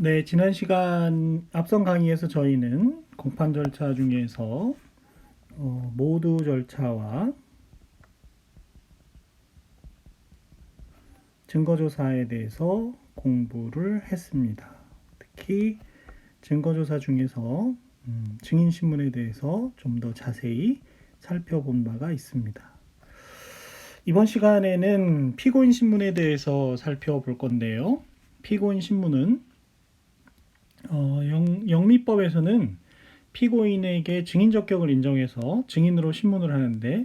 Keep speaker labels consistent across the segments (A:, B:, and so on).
A: 네, 지난 시간 앞선 강의에서 저희는 공판 절차 중에서 모두 절차와 증거조사에 대해서 공부를 했습니다. 특히 증거조사 중에서 증인신문에 대해서 좀 더 자세히 살펴본 바가 있습니다. 이번 시간에는 피고인 신문에 대해서 살펴볼 건데요. 피고인 신문은 영미법에서는 피고인에게 증인 적격을 인정해서 증인으로 신문을 하는데,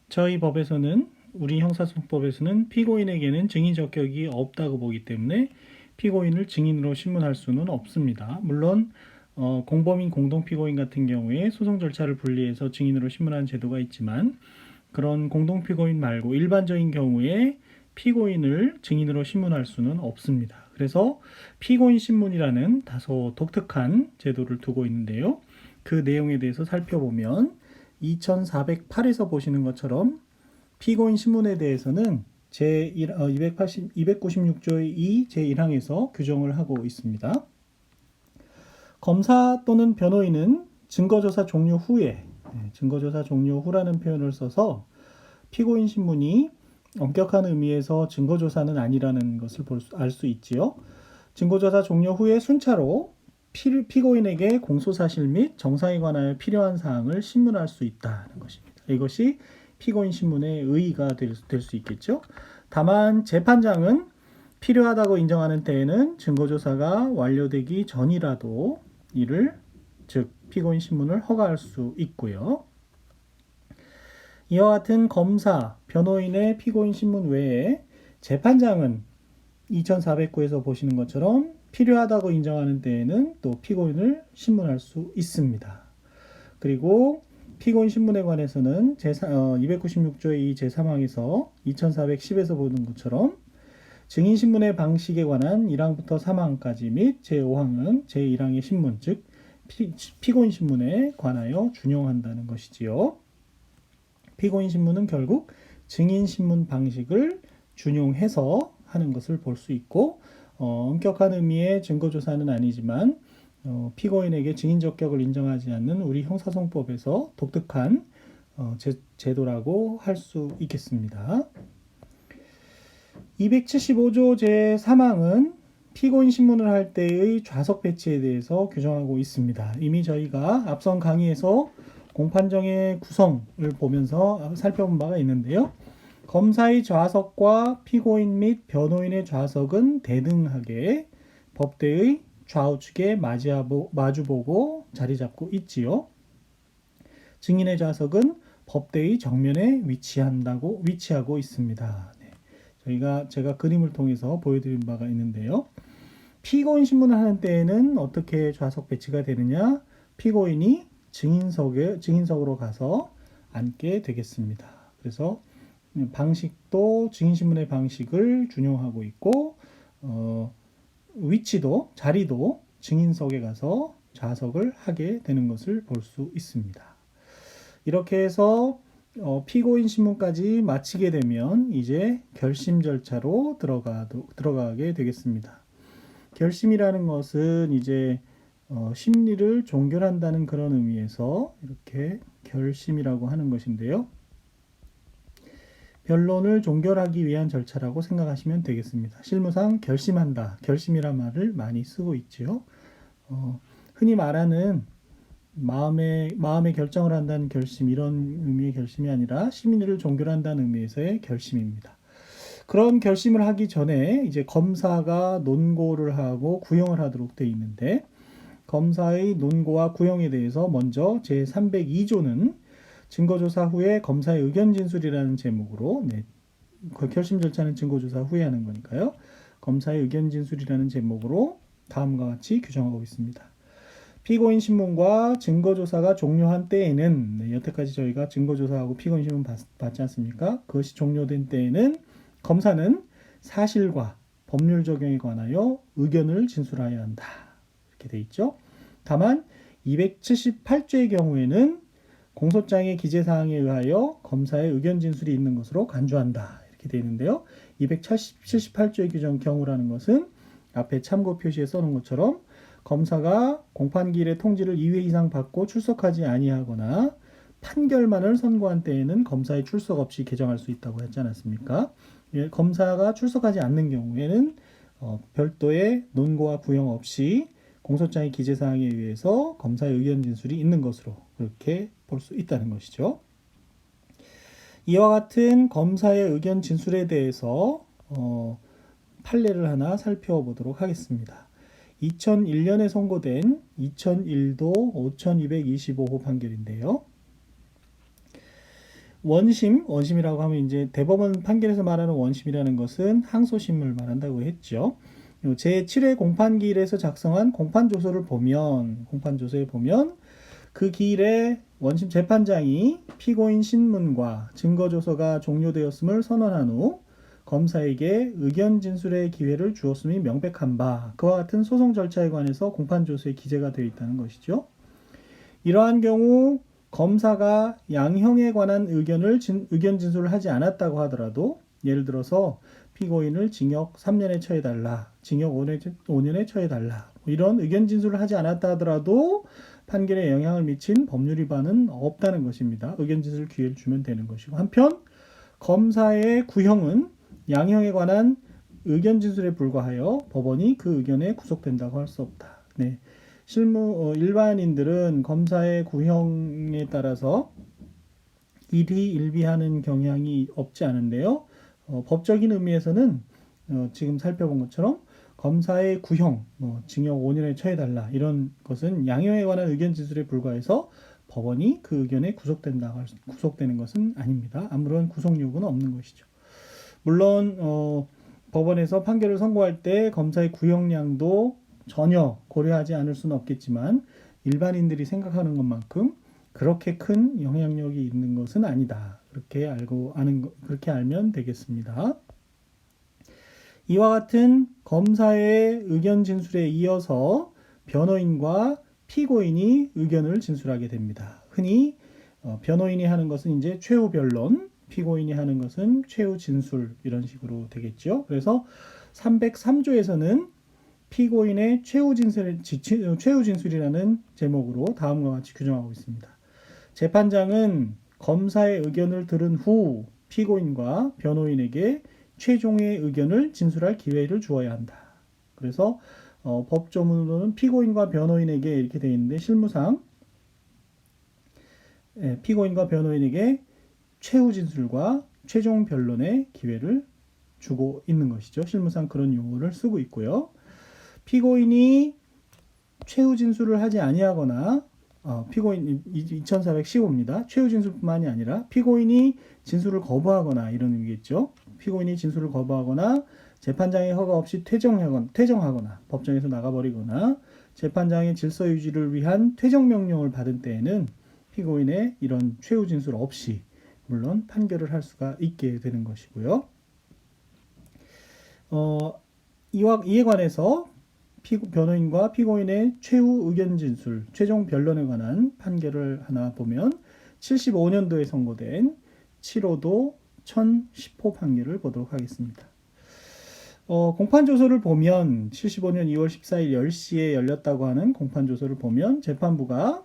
A: 저희 법에서는, 우리 형사소송법에서는 피고인에게는 증인 적격이 없다고 보기 때문에 피고인을 증인으로 신문할 수는 없습니다. 물론 공범인 공동피고인 같은 경우에 소송 절차를 분리해서 증인으로 신문하는 제도가 있지만, 그런 공동피고인 말고 일반적인 경우에 피고인을 증인으로 신문할 수는 없습니다. 그래서 피고인 신문이라는 다소 독특한 제도를 두고 있는데요. 그 내용에 대해서 살펴보면 2408에서 보시는 것처럼 피고인 신문에 대해서는 제280, 296조의 2 제1항에서 규정을 하고 있습니다. 검사 또는 변호인은 증거조사 종료 후에, 증거조사 종료 후라는 표현을 써서 피고인 신문이 엄격한 의미에서 증거조사는 아니라는 것을 알 수 있지요. 증거조사 종료 후에 순차로 피고인에게 공소사실 및 정상에 관하여 필요한 사항을 신문할 수 있다는 것입니다. 이것이 피고인 신문의 의의가 될 수 있겠죠. 다만 재판장은 필요하다고 인정하는 때에는 증거조사가 완료되기 전이라도 이를, 즉 피고인 신문을 허가할 수 있고요. 이와 같은 검사, 변호인의 피고인 신문 외에 재판장은 2409에서 보시는 것처럼 필요하다고 인정하는 때에는 또 피고인을 신문할 수 있습니다. 그리고 피고인 신문에 관해서는 296조의 이 제3항에서 2410에서 보는 것처럼 증인 신문의 방식에 관한 1항부터 3항까지 및 제5항은 제1항의 신문, 즉 피고인 신문에 관하여 준용한다는 것이지요. 피고인 신문은 결국 증인 신문 방식을 준용해서 하는 것을 볼 수 있고, 엄격한 의미의 증거조사는 아니지만 피고인에게 증인 적격을 인정하지 않는 우리 형사소송법에서 독특한 제도라고 할 수 있겠습니다. 275조 제3항은 피고인 신문을 할 때의 좌석 배치에 대해서 규정하고 있습니다. 이미 저희가 앞선 강의에서 공판정의 구성을 보면서 살펴본 바가 있는데요. 검사의 좌석과 피고인 및 변호인의 좌석은 대등하게 법대의 좌우측에 마주보고 자리 잡고 있지요. 증인의 좌석은 법대의 정면에 위치하고 있습니다. 제가 그림을 통해서 보여드린 바가 있는데요. 피고인 신문을 하는 때에는 어떻게 좌석 배치가 되느냐? 피고인이 증인석으로 가서 앉게 되겠습니다. 그래서 방식도 증인신문의 방식을 준용하고 있고, 자리도 증인석에 가서 좌석을 하게 되는 것을 볼 수 있습니다. 이렇게 해서 피고인 신문까지 마치게 되면 이제 결심 절차로 들어가게 되겠습니다. 결심이라는 것은 이제 심리를 종결한다는 그런 의미에서 이렇게 결심이라고 하는 것인데요. 변론을 종결하기 위한 절차라고 생각하시면 되겠습니다. 실무상 결심한다, 결심이란 말을 많이 쓰고 있지요. 흔히 말하는 마음의 결정을 한다는 결심, 이런 의미의 결심이 아니라 심리를 종결한다는 의미에서의 결심입니다. 그런 결심을 하기 전에 이제 검사가 논고를 하고 구형을 하도록 되어 있는데, 검사의 논고와 구형에 대해서 먼저 제302조는 증거조사 후에 검사의 의견 진술이라는 제목으로, 결심 절차는 증거조사 후에 하는 거니까요. 검사의 의견 진술이라는 제목으로 다음과 같이 규정하고 있습니다. 피고인 신문과 증거조사가 종료한 때에는, 여태까지 저희가 증거조사하고 피고인 신문 봤지 않습니까? 그것이 종료된 때에는 검사는 사실과 법률 적용에 관하여 의견을 진술해야 한다, 이렇게 돼 있죠. 다만 278조의 경우에는 공소장의 기재사항에 의하여 검사의 의견 진술이 있는 것으로 간주한다, 이렇게 되어 있는데요. 278조의 규정 경우라는 것은 앞에 참고 표시에 써놓은 것처럼 검사가 공판기일의 통지를 2회 이상 받고 출석하지 아니하거나 판결만을 선고한 때에는 검사의 출석 없이 개정할 수 있다고 했지 않았습니까? 예, 검사가 출석하지 않는 경우에는 별도의 논고와 구형 없이 공소장의 기재사항에 의해서 검사의 의견 진술이 있는 것으로 그렇게 볼 수 있다는 것이죠. 이와 같은 검사의 의견 진술에 대해서 판례를 하나 살펴보도록 하겠습니다. 2001년에 선고된 2001도 5225호 판결인데요. 원심이라고 하면 이제 대법원 판결에서 말하는 원심이라는 것은 항소심을 말한다고 했죠. 제7회 공판기일에서 작성한 공판조서에 보면 그 기일에 원심 재판장이 피고인 신문과 증거조서가 종료되었음을 선언한 후 검사에게 의견 진술의 기회를 주었음이 명백한 바 그와 같은 소송 절차에 관해서 공판조서에 기재가 되어 있다는 것이죠. 이러한 경우 검사가 양형에 관한 의견 진술을 하지 않았다고 하더라도 예를 들어서 피고인을 징역 3년에 처해달라, 징역 5년에 처해달라 이런 의견 진술을 하지 않았다 하더라도 판결에 영향을 미친 법률 위반은 없다는 것입니다. 의견 진술 기회를 주면 되는 것이고 한편 검사의 구형은 양형에 관한 의견 진술에 불과하여 법원이 그 의견에 구속된다고 할 수 없다. 네. 일반인들은 검사의 구형에 따라서 일희일비하는 경향이 없지 않은데요. 법적인 의미에서는 지금 살펴본 것처럼 검사의 구형, 징역 5년에 처해달라 이런 것은 양형에 관한 의견 진술에 불과해서 법원이 그 의견에 구속되는 것은 아닙니다. 아무런 구속 요구는 없는 것이죠. 물론 법원에서 판결을 선고할 때 검사의 구형량도 전혀 고려하지 않을 수는 없겠지만 일반인들이 생각하는 것만큼 그렇게 큰 영향력이 있는 것은 아니다. 그렇게 알면 되겠습니다. 이와 같은 검사의 의견 진술에 이어서 변호인과 피고인이 의견을 진술하게 됩니다. 흔히 변호인이 하는 것은 이제 최후 변론, 피고인이 하는 것은 최후 진술 이런 식으로 되겠죠. 그래서 303조에서는 피고인의 최후 진술이라는 제목으로 다음과 같이 규정하고 있습니다. 재판장은 검사의 의견을 들은 후 피고인과 변호인에게 최종의 의견을 진술할 기회를 주어야 한다. 그래서 법조문으로는 피고인과 변호인에게 이렇게 되어 있는데 실무상 피고인과 변호인에게 최후 진술과 최종 변론의 기회를 주고 있는 것이죠. 실무상 그런 용어를 쓰고 있고요. 피고인이 최후 진술을 하지 아니하거나 피고인 2415입니다. 최후 진술뿐만이 아니라 피고인이 진술을 거부하거나 이런 의미겠죠. 피고인이 진술을 거부하거나 재판장의 허가 없이 퇴정하거나 법정에서 나가버리거나 재판장의 질서 유지를 위한 퇴정 명령을 받은 때에는 피고인의 이런 최후 진술 없이 물론 판결을 할 수가 있게 되는 것이고요. 이에 관해서 변호인과 피고인의 최후 의견 진술, 최종 변론에 관한 판결을 하나 보면 75년도에 선고된 7호도 1010호 판결을 보도록 하겠습니다. 공판조서를 보면 75년 2월 14일 10시에 열렸다고 하는 공판조서를 보면 재판부가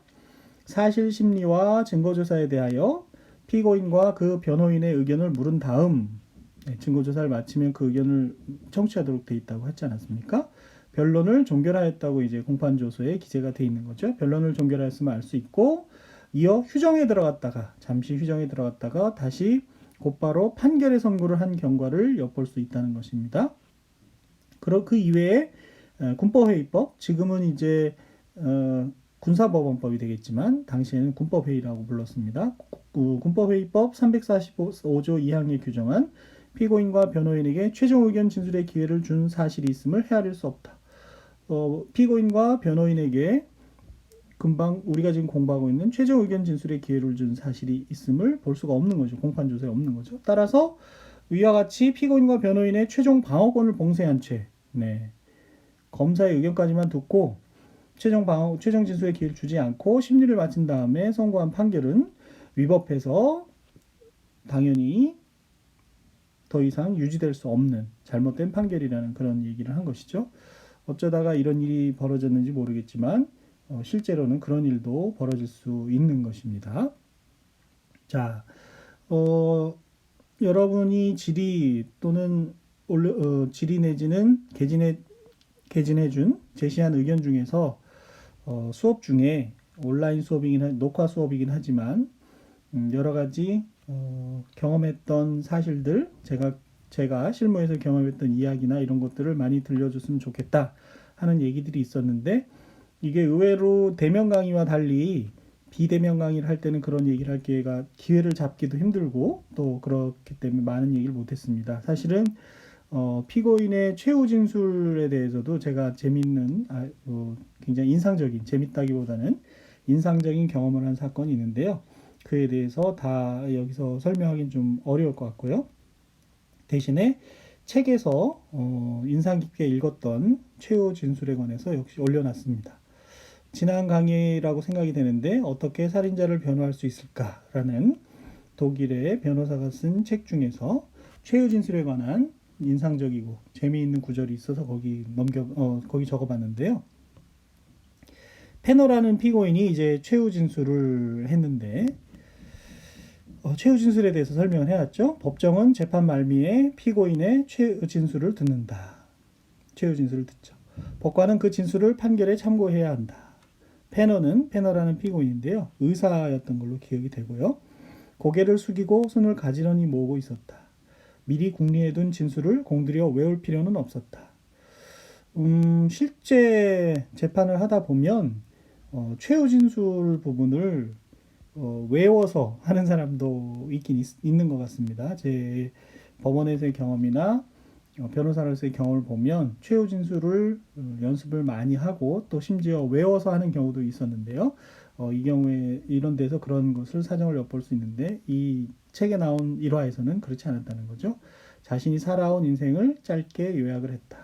A: 사실심리와 증거조사에 대하여 피고인과 그 변호인의 의견을 물은 다음 증거조사를 마치면 그 의견을 청취하도록 되어 있다고 했지 않았습니까? 변론을 종결하였다고 이제 공판조서에 기재가 되어 있는 거죠. 변론을 종결하였으면 알 수 있고 이어 잠시 휴정에 들어갔다가 다시 곧바로 판결의 선고를 한 경과를 엿볼 수 있다는 것입니다. 그 이외에 군법회의법, 지금은 이제 군사법원법이 되겠지만 당시에는 군법회의라고 불렀습니다. 군법회의법 345조 2항에 규정한 피고인과 변호인에게 최종 의견 진술의 기회를 준 사실이 있음을 헤아릴 수 없다. 피고인과 변호인에게 금방 우리가 지금 공부하고 있는 최종 의견 진술의 기회를 준 사실이 있음을 볼 수가 없는 거죠. 공판조서에 없는 거죠. 따라서 위와 같이 피고인과 변호인의 최종 방어권을 봉쇄한 채 검사의 의견까지만 듣고 최종 진술의 기회를 주지 않고 심리를 마친 다음에 선고한 판결은 위법해서 당연히 더 이상 유지될 수 없는 잘못된 판결이라는 그런 얘기를 한 것이죠. 어쩌다가 이런 일이 벌어졌는지 모르겠지만 실제로는 그런 일도 벌어질 수 있는 것입니다. 자, 어, 여러분이 질의 또는 질의 내지는 개진해준 제시한 의견 중에서 수업 중에 온라인 녹화 수업이긴 하지만 여러 가지 경험했던 사실들, 제가 실무에서 경험했던 이야기나 이런 것들을 많이 들려줬으면 좋겠다 하는 얘기들이 있었는데, 이게 의외로 대면 강의와 달리 비대면 강의를 할 때는 그런 얘기를 할 기회를 잡기도 힘들고 또 그렇기 때문에 많은 얘기를 못했습니다. 사실은 피고인의 최후 진술에 대해서도 제가 굉장히 재밌다기보다는 인상적인 경험을 한 사건이 있는데요. 그에 대해서 다 여기서 설명하기는 좀 어려울 것 같고요. 대신에 책에서 인상 깊게 읽었던 최후 진술에 관해서 역시 올려놨습니다. 지난 강의라고 생각이 되는데 어떻게 살인자를 변호할 수 있을까라는 독일의 변호사가 쓴 책 중에서 최후 진술에 관한 인상적이고 재미있는 구절이 있어서 거기 적어봤는데요. 페너라는 피고인이 이제 최후 진술을 했는데 최후 진술에 대해서 설명을 해왔죠. 법정은 재판 말미에 피고인의 최후 진술을 듣는다. 최후 진술을 듣죠. 법관은 그 진술을 판결에 참고해야 한다. 페너라는 피고인인데요. 의사였던 걸로 기억이 되고요. 고개를 숙이고 손을 가지런히 모으고 있었다. 미리 궁리해둔 진술을 공들여 외울 필요는 없었다. 실제 재판을 하다 보면 최후 진술 부분을 외워서 하는 사람도 있는 것 같습니다. 제 법원에서의 경험이나 변호사로서의 경험을 보면 최후 진술을 연습을 많이 하고 또 심지어 외워서 하는 경우도 있었는데요. 이 경우에 이런 데서 그런 것을 사정을 엿볼 수 있는데 이 책에 나온 일화에서는 그렇지 않았다는 거죠. 자신이 살아온 인생을 짧게 요약을 했다.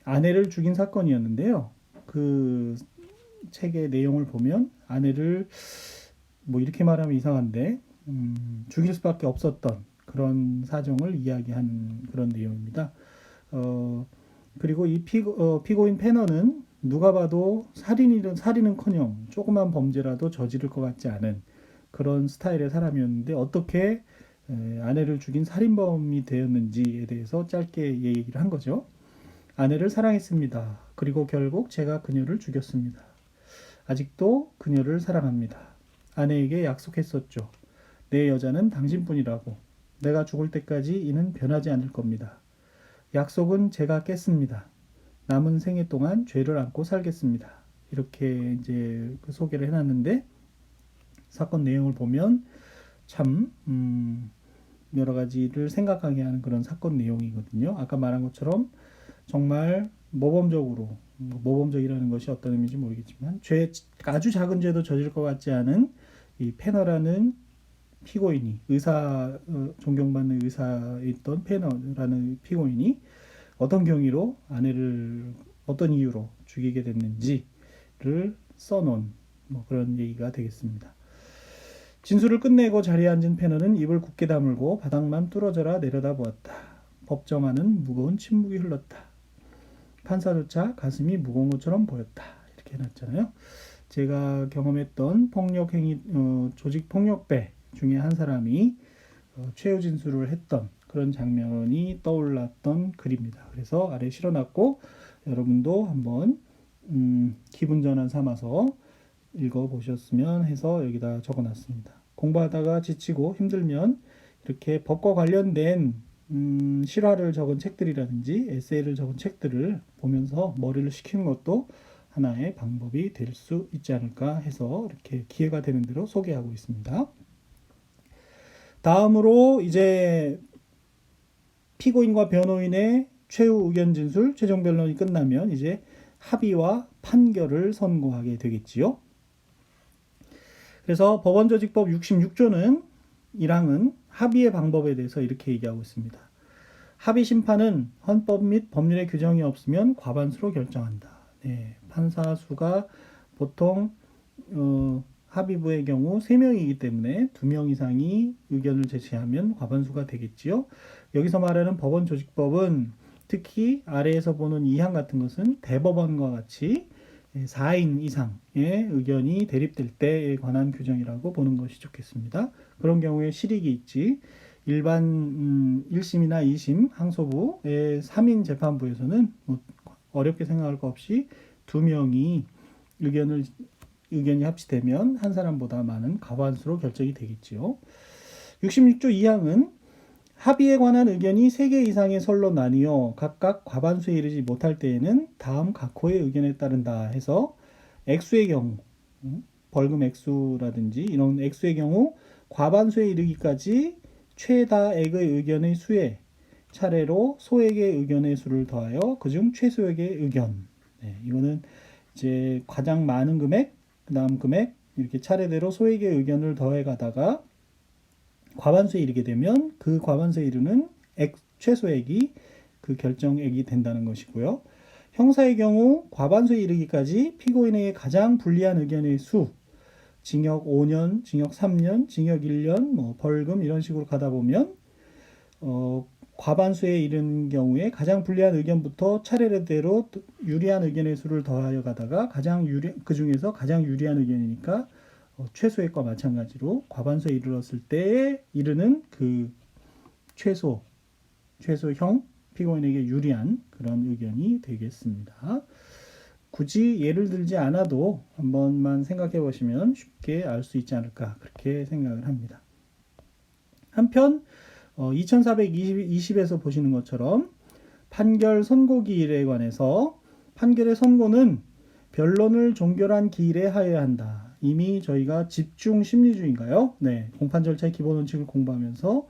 A: 아내를 죽인 사건이었는데요. 그 책의 내용을 보면 아내를 이렇게 말하면 이상한데 죽일 수밖에 없었던 그런 사정을 이야기하는 그런 내용입니다. 그리고 이 피고인 페너는 누가 봐도 살인은커녕 조그만 범죄라도 저지를 것 같지 않은 그런 스타일의 사람이었는데 어떻게 아내를 죽인 살인범이 되었는지에 대해서 짧게 얘기를 한 거죠. 아내를 사랑했습니다. 그리고 결국 제가 그녀를 죽였습니다. 아직도 그녀를 사랑합니다. 아내에게 약속했었죠. 내 여자는 당신뿐이라고. 내가 죽을 때까지 이는 변하지 않을 겁니다. 약속은 제가 깼습니다. 남은 생애 동안 죄를 안고 살겠습니다. 이렇게 이제 그 소개를 해놨는데 사건 내용을 보면 참 여러 가지를 생각하게 하는 그런 사건 내용이거든요. 아까 말한 것처럼 정말 모범적이라는 것이 어떤 의미인지 모르겠지만 아주 작은 죄도 저질 것 같지 않은 이 페너라는 피고인이 존경받는 의사였던 페너라는 피고인이 어떤 경위로 아내를 어떤 이유로 죽이게 됐는지를 써놓은 그런 얘기가 되겠습니다. 진술을 끝내고 자리에 앉은 페너는 입을 굳게 다물고 바닥만 뚫어져라 내려다보았다. 법정 안은 무거운 침묵이 흘렀다. 판사조차 가슴이 무거운 것처럼 보였다. 이렇게 해놨잖아요. 제가 경험했던 조직 폭력배 중에 한 사람이 최후 진술을 했던 그런 장면이 떠올랐던 글입니다. 그래서 아래 실어놨고 여러분도 한번 기분 전환 삼아서 읽어보셨으면 해서 여기다 적어놨습니다. 공부하다가 지치고 힘들면 이렇게 법과 관련된 실화를 적은 책들이라든지 에세이를 적은 책들을 보면서 머리를 식히는 것도 하나의 방법이 될 수 있지 않을까 해서 이렇게 기회가 되는 대로 소개하고 있습니다. 다음으로 이제 피고인과 변호인의 최후 의견 진술, 최종 변론이 끝나면 이제 합의와 판결을 선고하게 되겠지요. 그래서 법원조직법 66조는 1항은 합의의 방법에 대해서 이렇게 얘기하고 있습니다. 합의 심판은 헌법 및 법률의 규정이 없으면 과반수로 결정한다. 판사 수가 보통 합의부의 경우 3명이기 때문에 2명 이상이 의견을 제시하면 과반수가 되겠지요. 여기서 말하는 법원 조직법은 특히 아래에서 보는 2항 같은 것은 대법원과 같이 4인 이상의 의견이 대립될 때에 관한 규정이라고 보는 것이 좋겠습니다. 그런 경우에 실익이 있지. 일반 1심이나 2심 항소부의 3인 재판부에서는 뭐 어렵게 생각할 거 없이 2명이 의견이 합치되면 한 사람보다 많은 과반수로 결정이 되겠지요. 66조 2항은 합의에 관한 의견이 3개 이상의 설로 나뉘어 각각 과반수에 이르지 못할 때에는 다음 각호의 의견에 따른다 해서 액수의 경우, 벌금 액수라든지 이런 액수의 경우 과반수에 이르기까지 최다액의 의견의 수에 차례로 소액의 의견의 수를 더하여 그중 최소액의 의견. 이거는 이제 가장 많은 금액, 그 다음 금액 이렇게 차례대로 소액의 의견을 더해 가다가 과반수에 이르게 되면 그 과반수에 이르는 최소액이 그 결정액이 된다는 것이고요. 형사의 경우 과반수에 이르기까지 피고인에게 가장 불리한 의견의 수, 징역 5년, 징역 3년, 징역 1년, 뭐 벌금 이런 식으로 가다 보면 과반수에 이른 경우에 가장 불리한 의견부터 차례대로 유리한 의견의 수를 더하여 가다가 그 중에서 가장 유리한 의견이니까 최소액과 마찬가지로 과반수에 이르렀을 때에 이르는 그 최소형 피고인에게 유리한 그런 의견이 되겠습니다. 굳이 예를 들지 않아도 한 번만 생각해 보시면 쉽게 알 수 있지 않을까 그렇게 생각을 합니다. 한편 2420에서 보시는 것처럼 판결 선고 기일에 관해서 판결의 선고는 변론을 종결한 기일에 하여야 한다. 이미 저희가 집중 심리주의인가요? 네, 공판 절차의 기본 원칙을 공부하면서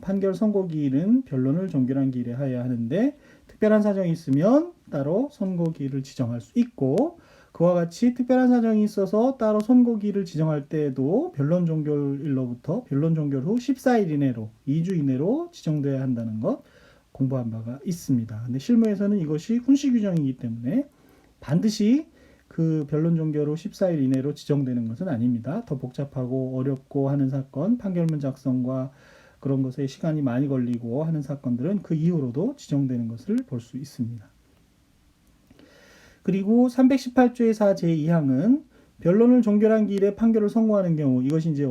A: 판결 선고 기일은 변론을 종결한 기일에 하여야 하는데 특별한 사정이 있으면 따로 선고 기일을 지정할 수 있고 그와 같이 특별한 사정이 있어서 따로 선고 기일을 지정할 때에도 변론 종결일로부터 변론 종결 후 14일 이내로 2주 이내로 지정돼야 한다는 것 공부한 바가 있습니다. 근데 실무에서는 이것이 훈시 규정이기 때문에 반드시 그 변론 종결 후 14일 이내로 지정되는 것은 아닙니다. 더 복잡하고 어렵고 하는 사건, 판결문 작성과 그런 것에 시간이 많이 걸리고 하는 사건들은 그 이후로도 지정되는 것을 볼 수 있습니다. 그리고 318조의 4 제2항은 변론을 종결한 기일에 판결을 선고하는 경우 이것이 이제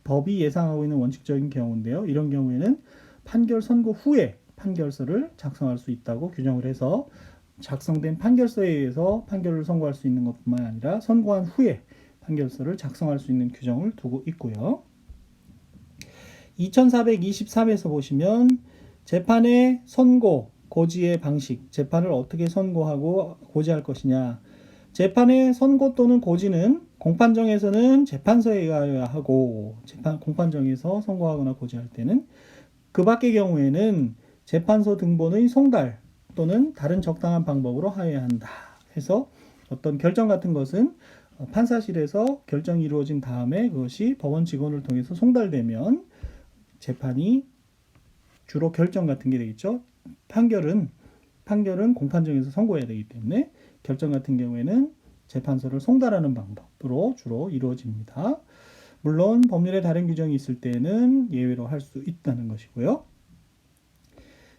A: 법이 예상하고 있는 원칙적인 경우인데요. 이런 경우에는 판결 선고 후에 판결서를 작성할 수 있다고 규정을 해서 작성된 판결서에 의해서 판결을 선고할 수 있는 것뿐만 아니라 선고한 후에 판결서를 작성할 수 있는 규정을 두고 있고요. 2423에서 보시면 재판의 선고, 고지의 방식, 재판을 어떻게 선고하고 고지할 것이냐. 재판의 선고 또는 고지는 공판정에서는 재판서에 의하여야 하고 공판정에서 선고하거나 고지할 때는 그 밖의 경우에는 재판서 등본의 송달 또는 다른 적당한 방법으로 하여야 한다 해서 어떤 결정 같은 것은 판사실에서 결정이 이루어진 다음에 그것이 법원 직원을 통해서 송달되면 재판이 주로 결정 같은 게 되겠죠. 판결은 공판정에서 선고해야 되기 때문에 결정 같은 경우에는 재판서를 송달하는 방법으로 주로 이루어집니다. 물론 법률에 다른 규정이 있을 때는 예외로 할 수 있다는 것이고요.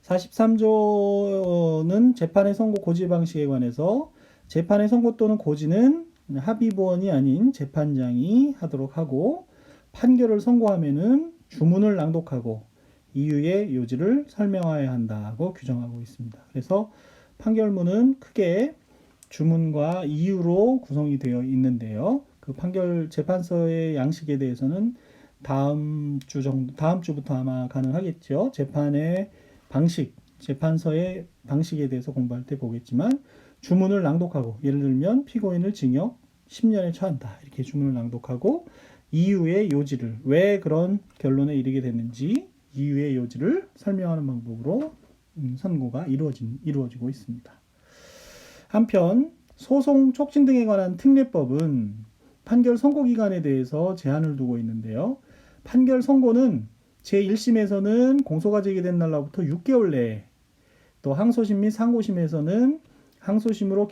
A: 43조는 재판의 선고 고지 방식에 관해서 재판의 선고 또는 고지는 합의부원이 아닌 재판장이 하도록 하고 판결을 선고하면은 주문을 낭독하고 이유의 요지를 설명하여야 한다고 규정하고 있습니다. 그래서 판결문은 크게 주문과 이유로 구성이 되어 있는데요. 그 판결 재판서의 양식에 대해서는 다음 주부터 아마 가능하겠죠. 재판의 방식, 재판서의 방식에 대해서 공부할 때 보겠지만 주문을 낭독하고 예를 들면 피고인을 징역 10년에 처한다 이렇게 주문을 낭독하고 이유의 요지를 왜 그런 결론에 이르게 됐는지 이유의 요지를 설명하는 방법으로 선고가 이루어지고 있습니다. 한편 소송 촉진 등에 관한 특례법은 판결 선고 기간에 대해서 제한을 두고 있는데요. 판결 선고는 제1심에서는 공소가 제기된 날로부터 6개월 내에 또 항소심 및 상고심에서는 항소심이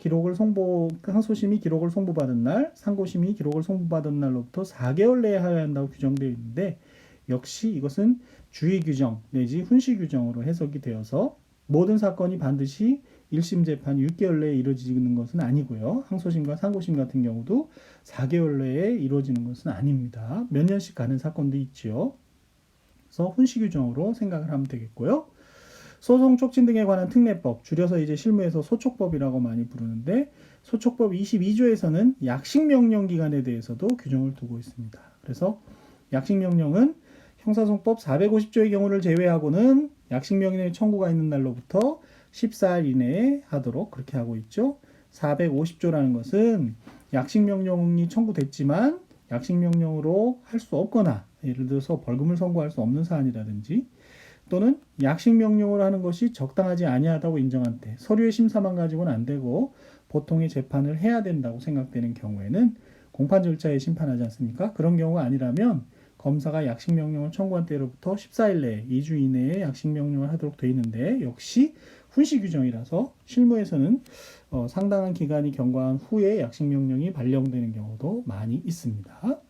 A: 기록을 송부받은 날, 상고심이 기록을 송부받은 날로부터 4개월 내에 하여야 한다고 규정되어 있는데 역시 이것은 주의 규정 내지 훈시 규정으로 해석이 되어서 모든 사건이 반드시 1심 재판이 6개월 내에 이루어지는 것은 아니고요. 항소심과 상고심 같은 경우도 4개월 내에 이루어지는 것은 아닙니다. 몇 년씩 가는 사건도 있지요. 그래서 훈시 규정으로 생각을 하면 되겠고요. 소송 촉진 등에 관한 특례법, 줄여서 이제 실무에서 소촉법이라고 많이 부르는데 소촉법 22조에서는 약식명령 기간에 대해서도 규정을 두고 있습니다. 그래서 약식명령은 형사소송법 450조의 경우를 제외하고는 약식명령의 청구가 있는 날로부터 14일 이내에 하도록 그렇게 하고 있죠. 450조라는 것은 약식명령이 청구됐지만 약식명령으로 할 수 없거나 예를 들어서 벌금을 선고할 수 없는 사안이라든지 또는 약식명령으로 하는 것이 적당하지 아니하다고 인정한 때 서류의 심사만 가지고는 안 되고 보통의 재판을 해야 된다고 생각되는 경우에는 공판 절차에 심판하지 않습니까? 그런 경우가 아니라면 검사가 약식명령을 청구한 때로부터 14일 내에 2주 이내에 약식명령을 하도록 되어 있는데 역시 훈시 규정이라서 실무에서는 상당한 기간이 경과한 후에 약식명령이 발령되는 경우도 많이 있습니다.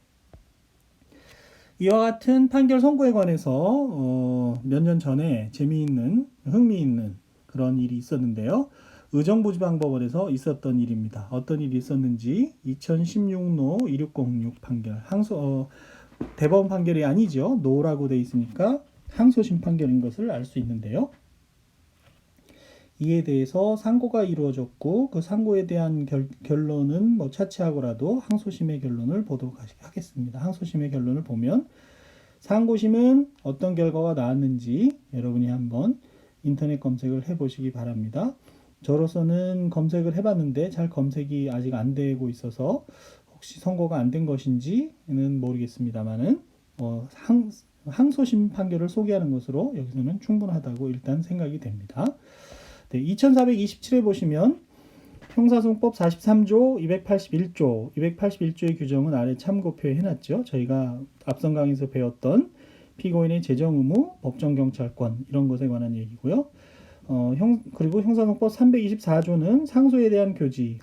A: 이와 같은 판결 선고에 관해서 몇 년 전에 흥미있는 그런 일이 있었는데요. 의정부지방법원에서 있었던 일입니다. 어떤 일이 있었는지 2016노 2606 판결 대법원 판결이 아니죠. 노라고 되어 있으니까 항소심 판결인 것을 알 수 있는데요. 이에 대해서 상고가 이루어졌고 그 상고에 대한 결론은 차치하고라도 항소심의 결론을 보도록 하겠습니다. 항소심의 결론을 보면 상고심은 어떤 결과가 나왔는지 여러분이 한번 인터넷 검색을 해보시기 바랍니다. 저로서는 검색을 해봤는데 잘 검색이 아직 안 되고 있어서 혹시 선고가 안 된 것인지는 모르겠습니다만은 항소심 판결을 소개하는 것으로 여기서는 충분하다고 일단 생각이 됩니다. 네, 2427에 보시면 형사소송법 43조 281조의 규정은 아래 참고표에 해놨죠. 저희가 앞선 강의에서 배웠던 피고인의 재정 의무, 법정 경찰권 이런 것에 관한 얘기고요. 그리고 형사소송법 324조는 상소에 대한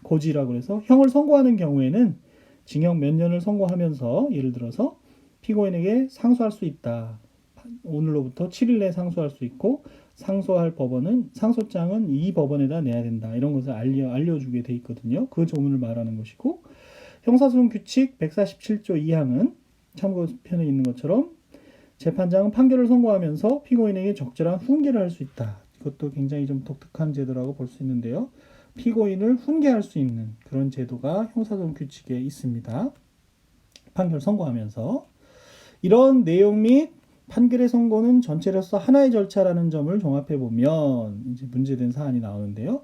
A: 고지라고 해서 형을 선고하는 경우에는 징역 몇 년을 선고하면서 예를 들어서 피고인에게 상소할 수 있다. 오늘로부터 7일 내에 상소할 수 있고 상소할 법원은 상소장은 이 법원에다 내야 된다. 이런 것을 알려주게 돼 있거든요. 그 조문을 말하는 것이고 형사소송 규칙 147조 2항은 참고편에 있는 것처럼 재판장은 판결을 선고하면서 피고인에게 적절한 훈계를 할 수 있다. 이것도 굉장히 좀 독특한 제도라고 볼 수 있는데요. 피고인을 훈계할 수 있는 그런 제도가 형사소송 규칙에 있습니다. 판결 선고하면서 이런 내용 및 판결의 선고는 전체로서 하나의 절차라는 점을 종합해 보면 이제 문제된 사안이 나오는데요.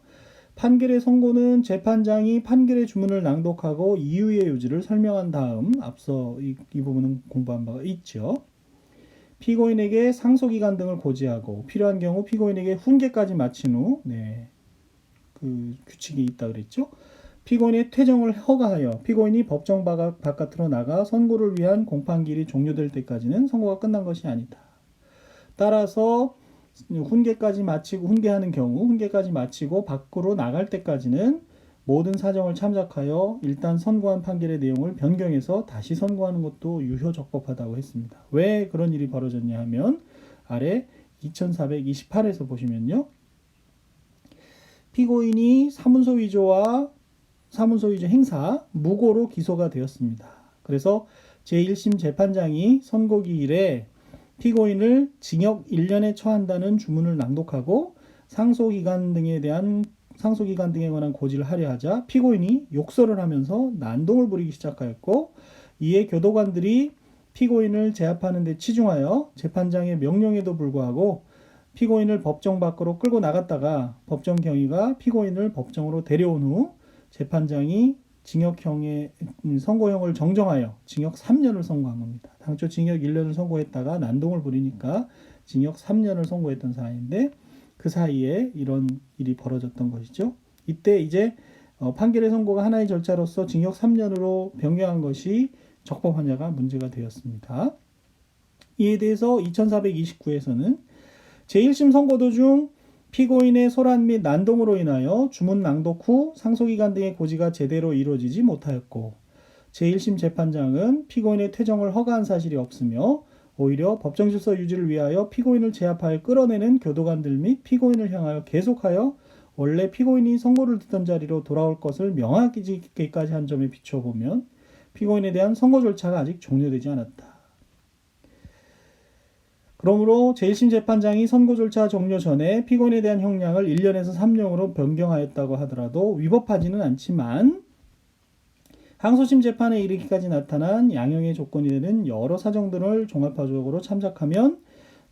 A: 판결의 선고는 재판장이 판결의 주문을 낭독하고 이유의 요지를 설명한 다음 앞서 이 부분은 공부한 바가 있죠. 피고인에게 상소기간 등을 고지하고 필요한 경우 피고인에게 훈계까지 마친 후 그 규칙이 있다 그랬죠. 피고인의 퇴정을 허가하여 피고인이 법정 바깥으로 나가 선고를 위한 공판기일이 종료될 때까지는 선고가 끝난 것이 아니다. 따라서 훈계까지 마치고 훈계까지 마치고 밖으로 나갈 때까지는 모든 사정을 참작하여 일단 선고한 판결의 내용을 변경해서 다시 선고하는 것도 유효적법하다고 했습니다. 왜 그런 일이 벌어졌냐 하면 아래 2428에서 보시면요. 피고인이 사문서 위조와 사문서 위조 행사 무고로 기소가 되었습니다. 그래서 제1심 재판장이 선고기일에 피고인을 징역 1년에 처한다는 주문을 낭독하고 상소기간 등에 관한 고지를 하려 하자 피고인이 욕설을 하면서 난동을 부리기 시작하였고 이에 교도관들이 피고인을 제압하는 데 치중하여 재판장의 명령에도 불구하고 피고인을 법정 밖으로 끌고 나갔다가 법정 경위가 피고인을 법정으로 데려온 후 재판장이 징역형의 선고형을 정정하여 징역 3년을 선고한 겁니다. 당초 징역 1년을 선고했다가 난동을 부리니까 징역 3년을 선고했던 사안인데 그 사이에 이런 일이 벌어졌던 것이죠. 이때 이제 판결의 선고가 하나의 절차로서 징역 3년으로 변경한 것이 적법하냐가 문제가 되었습니다. 이에 대해서 2429에서는 제1심 선고 도중 피고인의 소란 및 난동으로 인하여 주문 낭독 후 상소기간 등의 고지가 제대로 이루어지지 못하였고 제1심 재판장은 피고인의 퇴정을 허가한 사실이 없으며 오히려 법정질서 유지를 위하여 피고인을 제압하여 끌어내는 교도관들 및 피고인을 향하여 계속하여 원래 피고인이 선고를 듣던 자리로 돌아올 것을 명하기까지 한 점에 비춰보면 피고인에 대한 선고 절차가 아직 종료되지 않았다. 그러므로 제1심 재판장이 선고 절차 종료 전에 피고인에 대한 형량을 1년에서 3년으로 변경하였다고 하더라도 위법하지는 않지만 항소심 재판에 이르기까지 나타난 양형의 조건이 되는 여러 사정들을 종합적으로 참작하면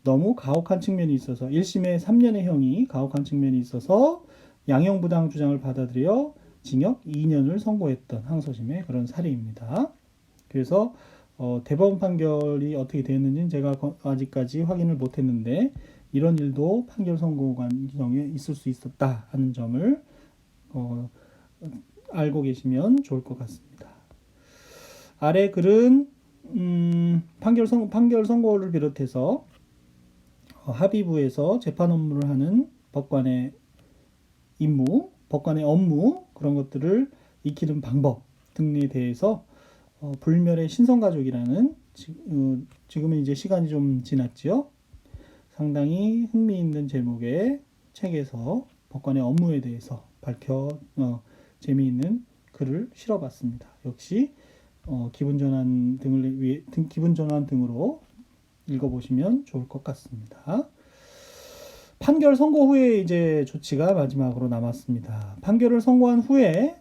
A: 너무 가혹한 측면이 있어서 1심의 3년의 형이 가혹한 측면이 있어서 양형부당 주장을 받아들여 징역 2년을 선고했던 항소심의 그런 사례입니다. 그래서 대법원 판결이 어떻게 되었는지는 제가 아직까지 확인을 못했는데 이런 일도 판결 선고 과정에 있을 수 있었다 하는 점을 알고 계시면 좋을 것 같습니다. 아래 글은 판결 선고를 비롯해서 합의부에서 재판 업무를 하는 법관의 임무, 법관의 업무 그런 것들을 익히는 방법 등에 대해서 불멸의 신성가족이라는 지금은 이제 시간이 좀 지났죠. 상당히 흥미있는 제목의 책에서 법관의 업무에 대해서 재미있는 글을 실어봤습니다. 역시 기분 전환 등으로 읽어보시면 좋을 것 같습니다. 판결 선고 후에 이제 조치가 마지막으로 남았습니다. 판결을 선고한 후에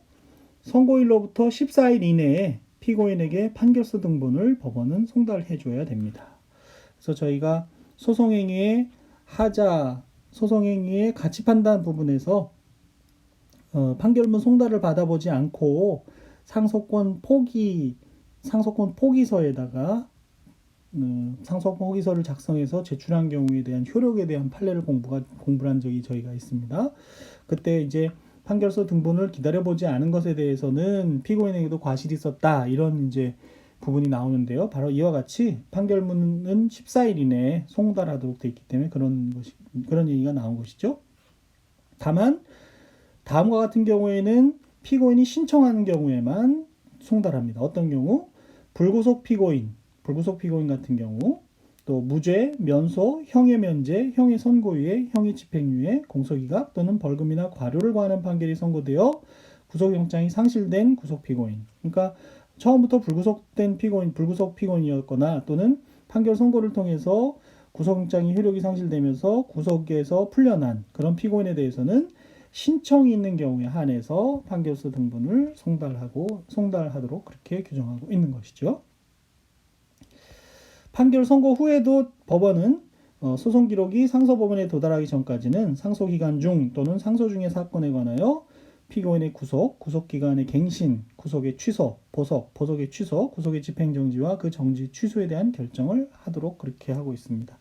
A: 선고일로부터 14일 이내에 피고인에게 판결서 등본을 법원은 송달해 줘야 됩니다. 그래서 저희가 소송행위의 가치 판단 부분에서 판결문 송달을 받아보지 않고 상소권 포기서에다가 상소권 포기서를 작성해서 제출한 경우에 대한 효력에 대한 판례를 공부를 한 적이 저희가 있습니다. 그때 이제 판결서 등본을 기다려보지 않은 것에 대해서는 피고인에게도 과실이 있었다 이런 이제 부분이 나오는데요. 바로 이와 같이 판결문은 14일 이내에 송달하도록 되어 있기 때문에 그런 얘기가 나온 것이죠. 다만 다음과 같은 경우에는 피고인이 신청하는 경우에만 송달합니다. 어떤 경우? 불구속 피고인 같은 경우, 또 무죄, 면소, 형의 면제, 형의 선고유예, 형의 집행유예, 공소기각 또는 벌금이나 과료를 과하는 판결이 선고되어 구속영장이 상실된 구속 피고인. 그러니까 처음부터 불구속 피고인이었거나 또는 판결 선고를 통해서 구속영장이 효력이 상실되면서 구속에서 풀려난 그런 피고인에 대해서는 신청이 있는 경우에 한해서 판결서 등본을 송달하도록 그렇게 규정하고 있는 것이죠. 판결 선고 후에도 법원은 소송 기록이 상소법원에 도달하기 전까지는 상소기간 중 또는 상소 중의 사건에 관하여 피고인의 구속기간의 갱신, 구속의 취소, 보석의 취소, 구속의 집행정지와 그 정지 취소에 대한 결정을 하도록 그렇게 하고 있습니다.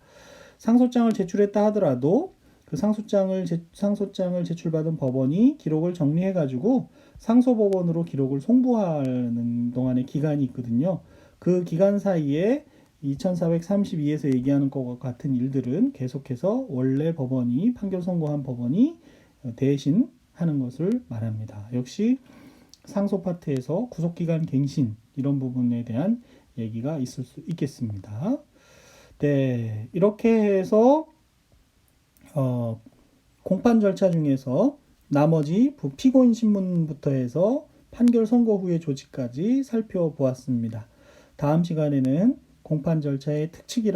A: 상소장을 제출했다 하더라도 그 상소장을 제출받은 법원이 기록을 정리해가지고 상소법원으로 기록을 송부하는 동안의 기간이 있거든요. 그 기간 사이에 2432에서 얘기하는 것과 같은 일들은 계속해서 원래 판결 선고한 법원이 대신 하는 것을 말합니다. 역시 상소 파트에서 구속기간 갱신 이런 부분에 대한 얘기가 있을 수 있겠습니다. 네, 이렇게 해서 공판 절차 중에서 나머지 피고인 신문부터 해서 판결 선고 후의 조치까지 살펴보았습니다. 다음 시간에는 공판 절차의 특칙이라는